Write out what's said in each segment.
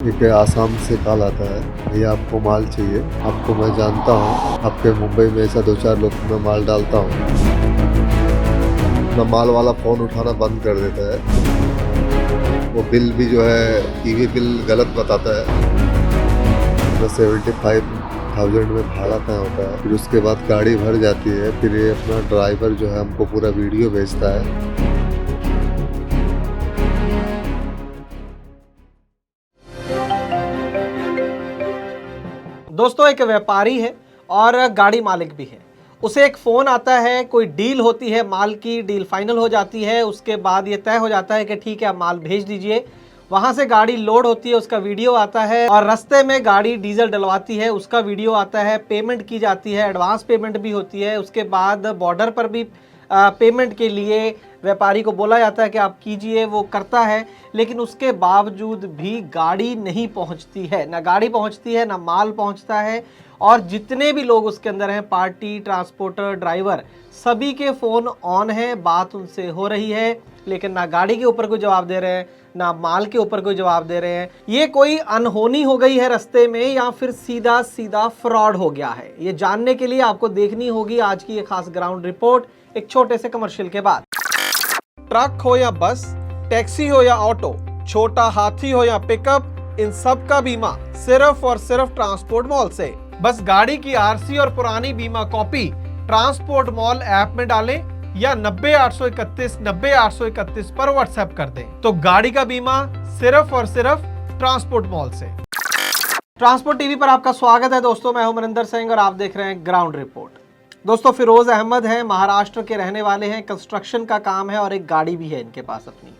एक आसाम से कॉल आता है, भैया आपको माल चाहिए। आपको मैं जानता हूँ, आपके मुंबई में ऐसा 2-4 लोग मैं माल डालता हूँ। अपना माल वाला फ़ोन उठाना बंद कर देता है। वो बिल भी जो है टीवी बिल गलत बताता है। 75,000 में भाड़ा तय होता है। फिर उसके बाद गाड़ी भर जाती है। फिर ये अपना ड्राइवर जो है हमको पूरा वीडियो भेजता है। दोस्तों, एक व्यापारी है और गाड़ी मालिक भी है। उसे एक फ़ोन आता है, कोई डील होती है, माल की डील फाइनल हो जाती है। उसके बाद ये तय हो जाता है कि ठीक है, आप माल भेज दीजिए। वहाँ से गाड़ी लोड होती है, उसका वीडियो आता है और रास्ते में गाड़ी डीजल डलवाती है, उसका वीडियो आता है। पेमेंट की जाती है, एडवांस पेमेंट भी होती है। उसके बाद बॉर्डर पर भी पेमेंट के लिए व्यापारी को बोला जाता है कि आप कीजिए, वो करता है। लेकिन उसके बावजूद भी गाड़ी नहीं पहुंचती है, ना गाड़ी पहुंचती है, ना माल पहुंचता है। और जितने भी लोग उसके अंदर हैं, पार्टी, ट्रांसपोर्टर, ड्राइवर, सभी के फ़ोन ऑन हैं, बात उनसे हो रही है, लेकिन ना गाड़ी के ऊपर कोई जवाब दे रहे हैं, ना माल के ऊपर कोई जवाब दे रहे हैं। ये कोई अनहोनी हो गई है रास्ते में या फिर सीधा सीधा फ्रॉड हो गया है? ये जानने के लिए आपको देखनी होगी आज की ये खास ग्राउंड रिपोर्ट एक छोटे से कमर्शियल के बाद। ट्रक हो या बस, टैक्सी हो या ऑटो, छोटा हाथी हो या पिकअप, इन सब का बीमा सिर्फ और सिर्फ ट्रांसपोर्ट मॉल से। बस गाड़ी की आरसी और पुरानी बीमा कॉपी ट्रांसपोर्ट मॉल ऐप में डालें या 90-831-90-831 पर व्हाट्सएप कर दें, तो गाड़ी का बीमा सिर्फ और सिर्फ ट्रांसपोर्ट मॉल से। ट्रांसपोर्ट टीवी पर आपका स्वागत है दोस्तों, मैं हूं मनिंदर सिंह और आप देख रहे हैं ग्राउंड रिपोर्ट। दोस्तों, फिरोज अहमद हैं, महाराष्ट्र के रहने वाले हैं, कंस्ट्रक्शन का काम है और एक गाड़ी भी है इनके पास अपनी।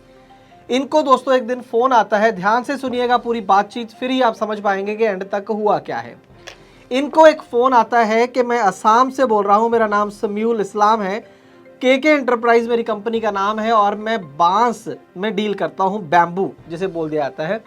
इनको दोस्तों एक दिन फोन आता है, ध्यान से सुनिएगा पूरी बातचीत, फिर ही आप समझ पाएंगे कि एंड तक हुआ क्या है। इनको एक फोन आता है कि मैं असम से बोल रहा हूं, मेरा नाम समीउल इस्लाम है, के एंटरप्राइज मेरी कंपनी का नाम है और मैं बांस में डील करता हूं, बैम्बू जिसे बोल दिया जाता है।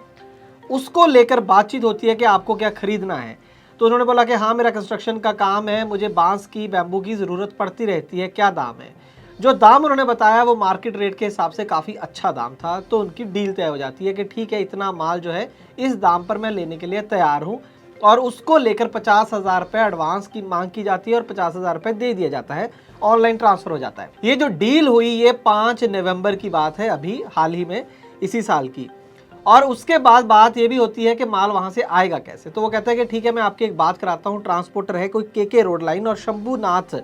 उसको लेकर बातचीत होती है कि आपको क्या खरीदना है। तो उन्होंने बोला कि हाँ, मेरा कंस्ट्रक्शन का काम है, मुझे बांस की, बैम्बू की ज़रूरत पड़ती रहती है, क्या दाम है। जो दाम उन्होंने बताया वो मार्केट रेट के हिसाब से काफ़ी अच्छा दाम था। तो उनकी डील तय हो जाती है कि ठीक है, इतना माल जो है इस दाम पर मैं लेने के लिए तैयार हूँ। और उसको लेकर 50,000 रुपये एडवांस की मांग की जाती है और 50,000 रुपये दे दिया जाता है, ऑनलाइन ट्रांसफ़र हो जाता है। ये जो डील हुई ये 5 नवंबर की बात है, अभी हाल ही में इसी साल की। और उसके बाद बात ये भी होती है कि माल वहाँ से आएगा कैसे। तो वो कहता है कि ठीक है, मैं आपकी एक बात कराता हूँ, ट्रांसपोर्टर है कोई के रोड लाइन और शंभूनाथ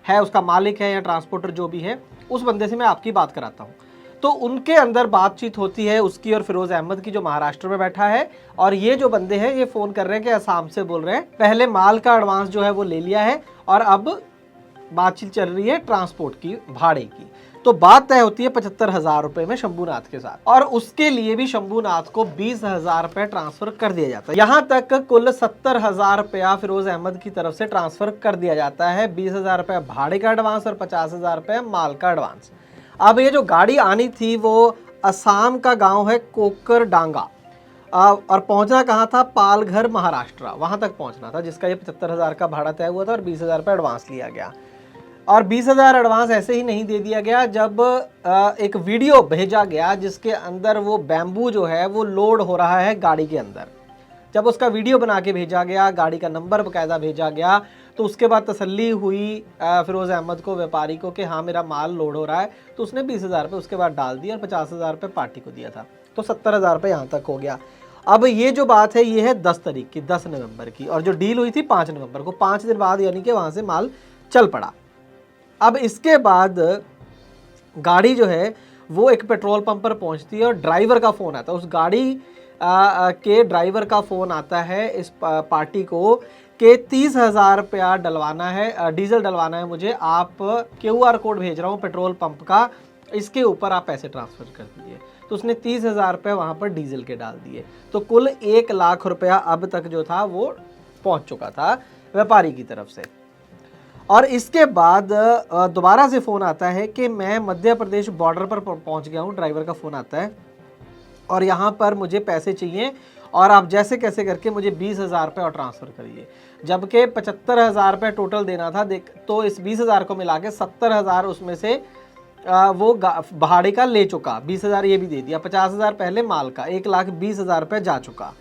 है उसका मालिक है या ट्रांसपोर्टर जो भी है, उस बंदे से मैं आपकी बात कराता हूँ। तो उनके अंदर बातचीत होती है उसकी और फिरोज अहमद की, जो महाराष्ट्र में बैठा है। और ये जो बंदे हैं ये फ़ोन कर रहे हैं कि असम से बोल रहे हैं, पहले माल का एडवांस जो है वो ले लिया है और अब बातचीत चल रही है ट्रांसपोर्ट की, भाड़े की। तो बात तय होती है 75,000 रुपए में शंभूनाथ के साथ, और उसके लिए भी शंभूनाथ को 20,000 रुपए ट्रांसफर कर दिया जाता है। यहाँ तक कुल 70,000 रुपया फिरोज अहमद की तरफ से ट्रांसफर कर दिया जाता है। 20,000 रुपया भाड़े का एडवांस और 50,000 रुपया माल का एडवांस। अब ये जो गाड़ी आनी थी वो असम का गांव है कोकरडांगा, और पहुंचना कहाँ था, पालघर महाराष्ट्र, वहां तक पहुंचना था, जिसका ये 75,000 का भाड़ा तय हुआ था और 20,000 रुपये एडवांस लिया गया। और 20,000 एडवांस ऐसे ही नहीं दे दिया गया, जब एक वीडियो भेजा गया जिसके अंदर वो बैम्बू जो है वो लोड हो रहा है गाड़ी के अंदर। जब उसका वीडियो बना के भेजा गया, गाड़ी का नंबर बाकायदा भेजा गया, तो उसके बाद तसल्ली हुई फिरोज अहमद को, व्यापारी को, कि हाँ मेरा माल लोड हो रहा है। तो उसने 20,000 रुपये उसके बाद डाल दिया और 50,000 रुपये पार्टी को दिया था। तो 70,000 रुपये यहाँ तक हो गया। अब ये जो बात है ये है 10 तारीख की, 10 नवंबर की, और जो डील हुई थी 5 नवंबर को, 5 दिन बाद यानी कि वहाँ से माल चल पड़ा। अब इसके बाद गाड़ी जो है वो एक पेट्रोल पंप पर पहुंचती है और ड्राइवर का फ़ोन आता है, उस गाड़ी के ड्राइवर का फ़ोन आता है इस पार्टी को कि 30,000 रुपया डलवाना है, डीजल डलवाना है मुझे, आप QR कोड भेज रहा हूँ पेट्रोल पंप का, इसके ऊपर आप पैसे ट्रांसफ़र कर दीजिए। तो उसने 30,000 रुपये वहाँ पर डीजल के डाल दिए। तो कुल 1 लाख रुपया अब तक जो था वो पहुँच चुका था व्यापारी की तरफ से। और इसके बाद दोबारा से फ़ोन आता है कि मैं मध्य प्रदेश बॉर्डर पर पहुंच गया हूं, ड्राइवर का फ़ोन आता है, और यहाँ पर मुझे पैसे चाहिए और आप जैसे कैसे करके मुझे 20,000 रुपये और ट्रांसफ़र करिए। जबकि 75,000 रुपये टोटल देना था, तो इस 20,000 को मिला के 70,000 उसमें से वो भाड़े का ले चुका, 20,000 ये भी दे दिया, 50,000 पहले माल का, 1,20,000 रुपये जा चुका।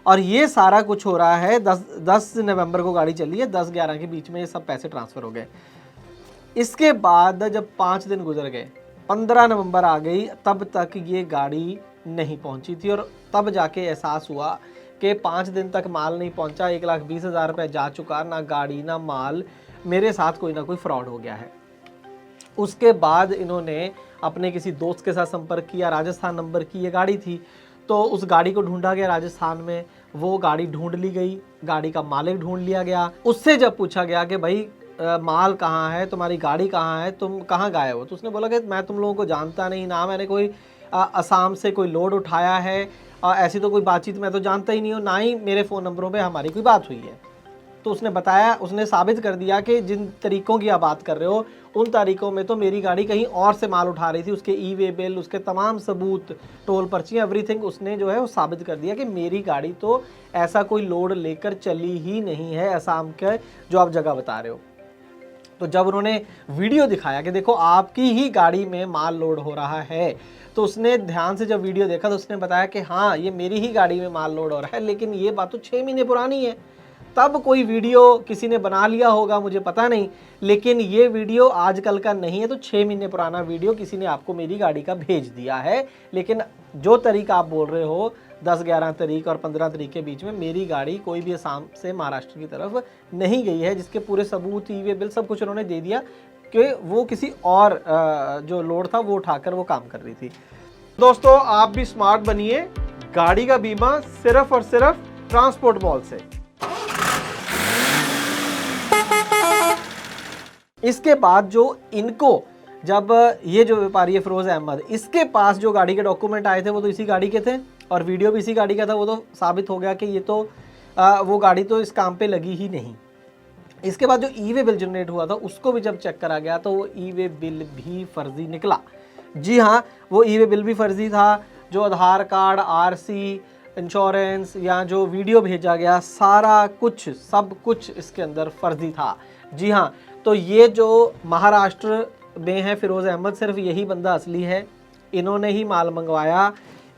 और ये सारा कुछ हो रहा है 10 नवंबर को गाड़ी चली है, 10-11 के बीच में ये सब पैसे ट्रांसफ़र हो गए। इसके बाद जब 5 दिन गुजर गए, 15 नवंबर आ गई, तब तक ये गाड़ी नहीं पहुंची थी और तब जाके एहसास हुआ कि 5 दिन तक माल नहीं पहुंचा, 1,20,000 रुपये जा चुका, ना गाड़ी ना माल, मेरे साथ कोई ना कोई फ्रॉड हो गया है। उसके बाद इन्होंने अपने किसी दोस्त के साथ संपर्क किया, राजस्थान नंबर की ये गाड़ी थी, तो उस गाड़ी को ढूंढा गया राजस्थान में, वो गाड़ी ढूंढ ली गई, गाड़ी का मालिक ढूंढ लिया गया। उससे जब पूछा गया कि भाई माल कहाँ है, तुम्हारी गाड़ी कहाँ है, तुम कहाँ गए हो, तो उसने बोला कि मैं तुम लोगों को जानता नहीं, ना मैंने कोई असम से कोई लोड उठाया है, ऐसी तो कोई बातचीत मैं तो जानता ही नहीं हूँ, ना ही मेरे फ़ोन नंबरों पे हमारी कोई बात हुई है। तो उसने बताया, उसने साबित कर दिया कि जिन तरीक़ों की आप बात कर रहे हो उन तरीक़ों में तो मेरी गाड़ी कहीं और से माल उठा रही थी, उसके ई-वे बिल, उसके तमाम सबूत, टोल पर्ची, एवरीथिंग उसने जो है वो साबित कर दिया कि मेरी गाड़ी तो ऐसा कोई लोड लेकर चली ही नहीं है असम के जो आप जगह बता रहे हो। तो जब उन्होंने वीडियो दिखाया कि देखो आपकी ही गाड़ी में माल लोड हो रहा है, तो उसने ध्यान से जब वीडियो देखा तो उसने बताया कि हाँ ये मेरी ही गाड़ी में माल लोड हो रहा है, लेकिन ये बात तो 6 महीने पुरानी है। तब कोई वीडियो किसी ने बना लिया होगा, मुझे पता नहीं, लेकिन ये वीडियो आजकल का नहीं है, तो 6 महीने पुराना वीडियो किसी ने आपको मेरी गाड़ी का भेज दिया है। लेकिन जो तारीख आप बोल रहे हो 10-11 तारीख और 15 तारीख के बीच में मेरी गाड़ी कोई भी असम से महाराष्ट्र की तरफ नहीं गई है, जिसके पूरे सबूत, ई-वे बिल सब कुछ उन्होंने दे दिया कि वो किसी और जो लोड था वो उठाकर वो काम कर रही थी। दोस्तों आप भी स्मार्ट बनिए, गाड़ी का बीमा सिर्फ और सिर्फ ट्रांसपोर्ट मॉल से। इसके बाद जो इनको जब ये जो व्यापारी है फिरोज अहमद, इसके पास जो गाड़ी के डॉक्यूमेंट आए थे वो तो इसी गाड़ी के थे और वीडियो भी इसी गाड़ी का था, वो तो साबित हो गया कि ये तो वो गाड़ी तो इस काम पे लगी ही नहीं। इसके बाद जो ई-वे बिल जनरेट हुआ था उसको भी जब चेक करा गया तो वो ई-वे बिल भी फर्जी निकला। जी हाँ, वो ई-वे बिल भी फर्जी था। जो आधार कार्ड, आरसी, इंश्योरेंस या जो वीडियो भेजा गया, सारा कुछ सब कुछ इसके अंदर फर्जी था। जी हाँ, तो ये जो महाराष्ट्र में है फिरोज अहमद, सिर्फ यही बंदा असली है, इन्होंने ही माल मंगवाया।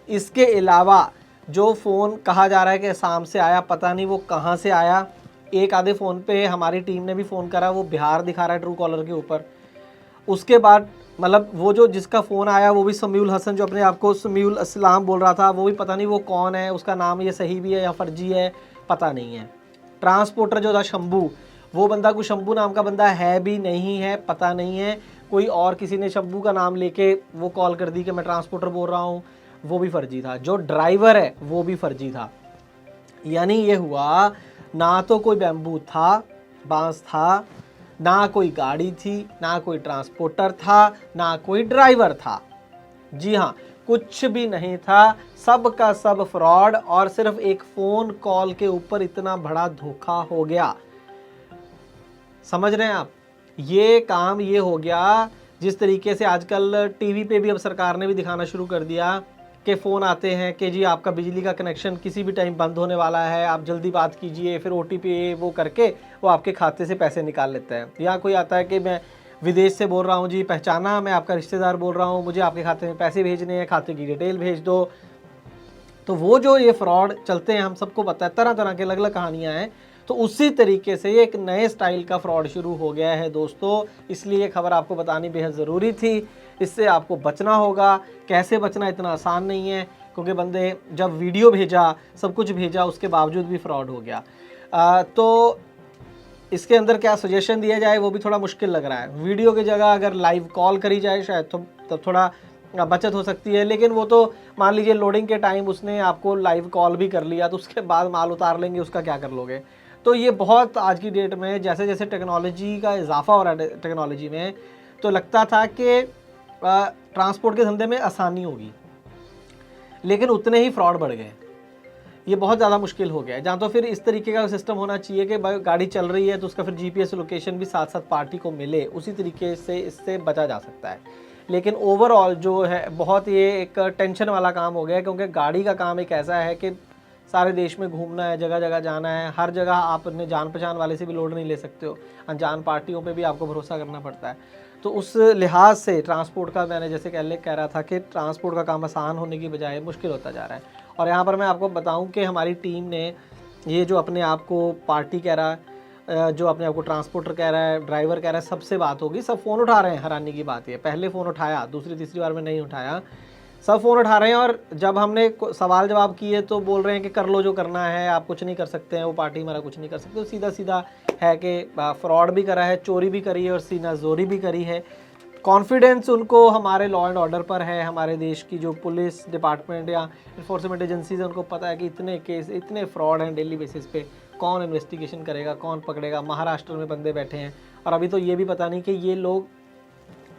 इसके अलावा जो फ़ोन कहा जा रहा है कि असम से आया, पता नहीं वो कहाँ से आया। एक आधे फ़ोन पे हमारी टीम ने भी फ़ोन करा, वो बिहार दिखा रहा है ट्रू कॉलर के ऊपर। उसके बाद मतलब वो जो जिसका फ़ोन आया वो भी समीउल हसन, जो अपने आप को समीउल इस्लाम बोल रहा था, वो भी पता नहीं वो कौन है, उसका नाम ये सही भी है या फर्जी है, पता नहीं है। ट्रांसपोर्टर जो था शंभू, वो बंदा कोई शंभू नाम का बंदा है भी नहीं है, पता नहीं है, कोई और किसी ने शंभू का नाम लेके वो कॉल कर दी कि मैं ट्रांसपोर्टर बोल रहा हूँ, वो भी फर्जी था। जो ड्राइवर है वो भी फर्जी था। यानी ये हुआ, ना तो कोई बैम्बू था, बांस था, ना कोई गाड़ी थी, ना कोई ट्रांसपोर्टर था, ना कोई ड्राइवर था। जी हाँ, कुछ भी नहीं था, सब का सब फ्रॉड, और सिर्फ एक फ़ोन कॉल के ऊपर इतना बड़ा धोखा हो गया। समझ रहे हैं आप? ये काम ये हो गया। जिस तरीके से आजकल टीवी पे भी अब सरकार ने भी दिखाना शुरू कर दिया कि फ़ोन आते हैं कि जी आपका बिजली का कनेक्शन किसी भी टाइम बंद होने वाला है, आप जल्दी बात कीजिए, फिर OTP वो करके वो आपके खाते से पैसे निकाल लेते हैं। या कोई आता है कि मैं विदेश से बोल रहा हूँ जी, पहचाना, मैं आपका रिश्तेदार बोल रहा हूँ, मुझे आपके खाते में पैसे भेजने हैं, खाते की डिटेल भेज दो। तो वो जो ये फ्रॉड चलते हैं, हम सबको पता है, तरह तरह के अलग अलग कहानियाँ हैं। तो उसी तरीके से ये एक नए स्टाइल का फ्रॉड शुरू हो गया है दोस्तों, इसलिए ये खबर आपको बतानी बेहद ज़रूरी थी। इससे आपको बचना होगा। कैसे बचना इतना आसान नहीं है, क्योंकि बंदे जब वीडियो भेजा, सब कुछ भेजा, उसके बावजूद भी फ्रॉड हो गया। तो इसके अंदर क्या सजेशन दिया जाए वो भी थोड़ा मुश्किल लग रहा है। वीडियो की जगह अगर लाइव कॉल करी जाए शायद तो थोड़ा बचत हो सकती है, लेकिन वो तो मान लीजिए लोडिंग के टाइम उसने आपको लाइव कॉल भी कर लिया, तो उसके बाद माल उतार लेंगे, उसका क्या कर लोगे। तो ये बहुत आज की डेट में जैसे जैसे टेक्नोलॉजी का इजाफा हो रहा है टेक्नोलॉजी में, तो लगता था कि ट्रांसपोर्ट के धंधे में आसानी होगी, लेकिन उतने ही फ्रॉड बढ़ गए। ये बहुत ज़्यादा मुश्किल हो गया है। जहाँ तो फिर इस तरीके का सिस्टम होना चाहिए कि गाड़ी चल रही है तो उसका फिर GPS लोकेशन भी साथ साथ पार्टी को मिले, उसी तरीके से इससे बचा जा सकता है। लेकिन ओवरऑल जो है बहुत ये एक टेंशन वाला काम हो गया, क्योंकि गाड़ी का काम एक ऐसा है कि सारे देश में घूमना है, जगह जगह जाना है, हर जगह आप अपने जान पहचान वाले से भी लोड नहीं ले सकते हो, अनजान पार्टियों पे भी आपको भरोसा करना पड़ता है। तो उस लिहाज से ट्रांसपोर्ट का, मैंने जैसे कह रहा था कि ट्रांसपोर्ट का काम आसान होने की बजाय मुश्किल होता जा रहा है। और यहाँ पर मैं आपको बताऊं कि हमारी टीम ने ये जो अपने आप को पार्टी कह रहा है, जो अपने आप को ट्रांसपोर्टर कह रहा है, ड्राइवर कह रहा है, सबसे बात होगी, सब फ़ोन उठा रहे हैं। हैरानी की बात ये, पहले फ़ोन उठाया, दूसरी तीसरी बार में नहीं उठाया, सब फ़ोन उठा रहे हैं। और जब हमने सवाल जवाब किए तो बोल रहे हैं कि कर लो जो करना है, आप कुछ नहीं कर सकते हैं, वो पार्टी हमारा कुछ नहीं कर सकते। तो सीधा सीधा है कि फ्रॉड भी करा है, चोरी भी करी है और सीना जोरी भी करी है। कॉन्फिडेंस उनको हमारे लॉ एंड ऑर्डर पर है, हमारे देश की जो पुलिस डिपार्टमेंट या इन्फोर्समेंट एजेंसीज है उनको पता है कि इतने केस, इतने फ्रॉड हैं डेली बेसिस पे, कौन इन्वेस्टिगेशन करेगा, कौन पकड़ेगा। महाराष्ट्र में बंदे बैठे हैं और अभी तो ये भी पता नहीं कि ये लोग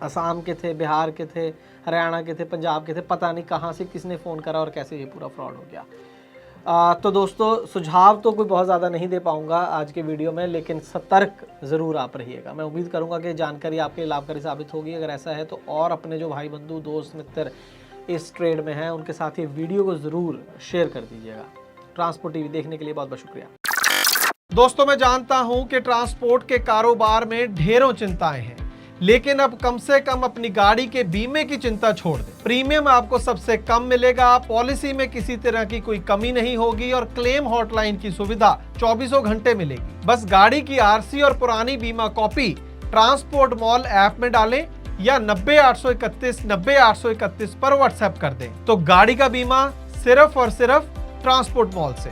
असम के थे, बिहार के थे, हरियाणा के थे, पंजाब के थे, पता नहीं कहाँ से किसने फ़ोन करा और कैसे ये पूरा फ्रॉड हो गया। तो दोस्तों सुझाव तो कोई बहुत ज़्यादा नहीं दे पाऊँगा आज के वीडियो में, लेकिन सतर्क ज़रूर आप रहिएगा। मैं उम्मीद करूँगा कि जानकारी आपके लिए लाभकारी साबित होगी। अगर ऐसा है तो और अपने जो भाई बंधु दोस्त मित्र इस ट्रेड में हैं उनके साथ ये वीडियो को ज़रूर शेयर कर दीजिएगा। ट्रांसपोर्ट टीवी देखने के लिए बहुत बहुत शुक्रिया। दोस्तों मैं जानता हूं कि ट्रांसपोर्ट के कारोबार में ढेरों चिंताएं हैं, लेकिन अब कम से कम अपनी गाड़ी के बीमे की चिंता छोड़ दें। प्रीमियम आपको सबसे कम मिलेगा, पॉलिसी में किसी तरह की कोई कमी नहीं होगी और क्लेम हॉटलाइन की सुविधा 24 घंटे मिलेगी। बस गाड़ी की आरसी और पुरानी बीमा कॉपी ट्रांसपोर्ट मॉल ऐप में डालें या 90-831-90-831 पर व्हाट्सएप कर दें, तो गाड़ी का बीमा सिर्फ और सिर्फ ट्रांसपोर्ट मॉल से।